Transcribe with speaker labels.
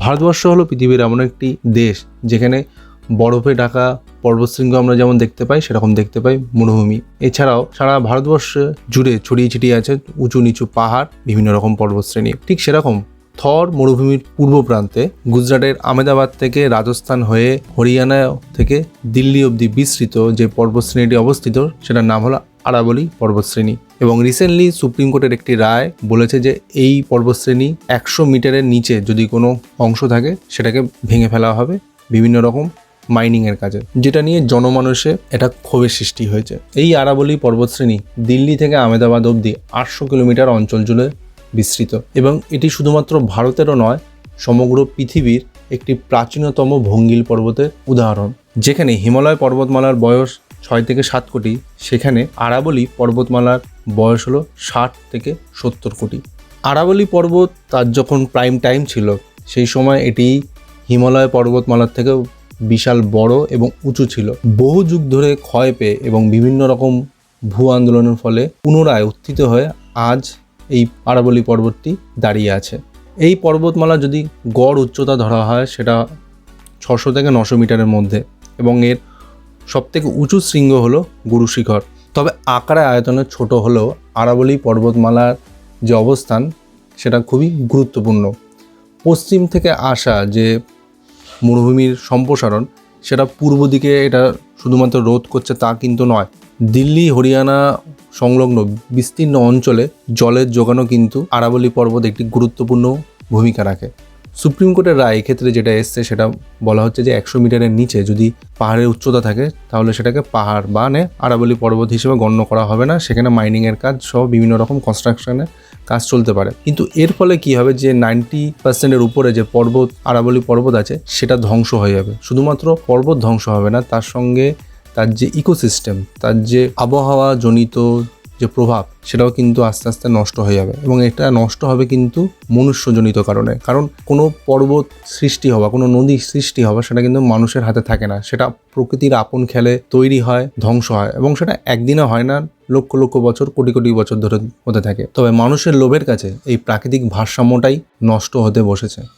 Speaker 1: ভারতবর্ষ হলো পৃথিবীর এমন একটি দেশ যেখানে বরফে ঢাকা পর্বতশৃঙ্গ আমরা যেমন দেখতে পাই সেরকম দেখতে পাই মরুভূমি। এছাড়াও সারা ভারতবর্ষ জুড়ে ছড়িয়ে ছিটিয়ে আছে উঁচু নিচু পাহাড়, বিভিন্ন রকম পর্বতশ্রেণী। ঠিক সেরকম থর মরুভূমির পূর্ব প্রান্তে গুজরাটের আহমেদাবাদ থেকে রাজস্থান হয়ে হরিয়ানা থেকে দিল্লি অবধি বিস্তৃত যে পর্বতশ্রেণীটি অবস্থিত সেটার নাম হলো আরাবলী পর্বতশ্রেণী। এবং রিসেন্টলি সুপ্রিম কোর্টের একটি রায় বলেছে যে এই পর্বতশ্রেণী 100 মিটারের নিচে যদি কোনো অংশ থাকে সেটাকে ভেঙে ফেলা হবে বিভিন্ন রকম মাইনিংয়ের কাজে, যেটা নিয়ে জনমানুষে এটা ক্ষোভের সৃষ্টি হয়েছে। এই আরাবলী পর্বতশ্রেণী দিল্লি থেকে আহমেদাবাদ অবধি 800 কিলোমিটার অঞ্চল জুড়ে বিস্তৃত এবং এটি শুধুমাত্র ভারতেরও নয়, সমগ্র পৃথিবীর একটি প্রাচীনতম ভঙ্গিল পর্বতের উদাহরণ। যেখানে হিমালয় পর্বতমালার বয়স 6 থেকে 7 কোটি, সেখানে আরাবলী পর্বতমালার বয়স হলো 60 থেকে 70 কোটি। আরাবলী পর্বত তার যখন প্রাইম টাইম ছিল সেই সময় এটি হিমালয় পর্বতমালার থেকেও বিশাল বড় এবং উঁচু ছিল। বহু যুগ ধরে ক্ষয় পেয়ে এবং বিভিন্ন রকম ভূ আন্দোলনের ফলে পুনরায় উত্থিত হয়ে আজ এই আরাবলী পর্বতটি দাঁড়িয়ে আছে। এই পর্বতমালা যদি গড় উচ্চতা ধরা হয় সেটা 600 থেকে 900 মিটারের মধ্যে এবং এর সবথেকে উঁচু শৃঙ্গ হলো গুরু শিখর। তবে আকারে আয়তনে ছোট হলেও আরাবলী পর্বতমালার যে অবস্থান সেটা খুবই গুরুত্বপূর্ণ। পশ্চিম থেকে আসা যে মরুভূমির সম্প্রসারণ সেটা পূর্ব দিকে এটা শুধুমাত্র রোধ করছে তা কিন্তু নয়, দিল্লি হরিয়ানা সংলগ্ন বিস্তীর্ণ অঞ্চলে জলের যোগানও কিন্তু আরাবলী পর্বত একটি গুরুত্বপূর্ণ ভূমিকা রাখে। সুপ্রিম কোর্টের রায় এক্ষেত্রে যেটা এসছে সেটা বলা হচ্ছে যে 100 মিটারের নিচে যদি পাহাড়ের উচ্চতা থাকে তাহলে সেটাকে পাহাড় বা আরাবলী পর্বত হিসেবে গণ্য করা হবে না, সেখানে মাইনিংয়ের কাজ সহ বিভিন্ন রকম কনস্ট্রাকশনের কাজ চলতে পারে। কিন্তু এর ফলে কি হবে যে 90%-এর উপরে যে পর্বত আরাবলী পর্বত আছে সেটা ধ্বংস হয়ে যাবে। শুধুমাত্র পর্বত ধ্বংস হবে না, তার সঙ্গে তার যে ইকোসিস্টেম, তার যে আবহাওয়া জনিত যে প্রভাব সেটাও কিন্তু আস্তে আস্তে নষ্ট হয়ে যাবে এবং এটা নষ্ট হবে কিন্তু মনুষ্যজনিত কারণে। কারণ কোনো পর্বত সৃষ্টি হওয়া, কোনো নদী সৃষ্টি হওয়া সেটা কিন্তু মানুষের হাতে থাকে না, সেটা প্রকৃতির আপন খেলে তৈরি হয়, ধ্বংস হয় এবং সেটা একদিনে হয় না, লক্ষ লক্ষ বছর, কোটি কোটি বছর ধরে হতে থাকে। তবে মানুষের লোভের কাছে এই প্রাকৃতিক ভারসাম্যটাই নষ্ট হতে বসেছে।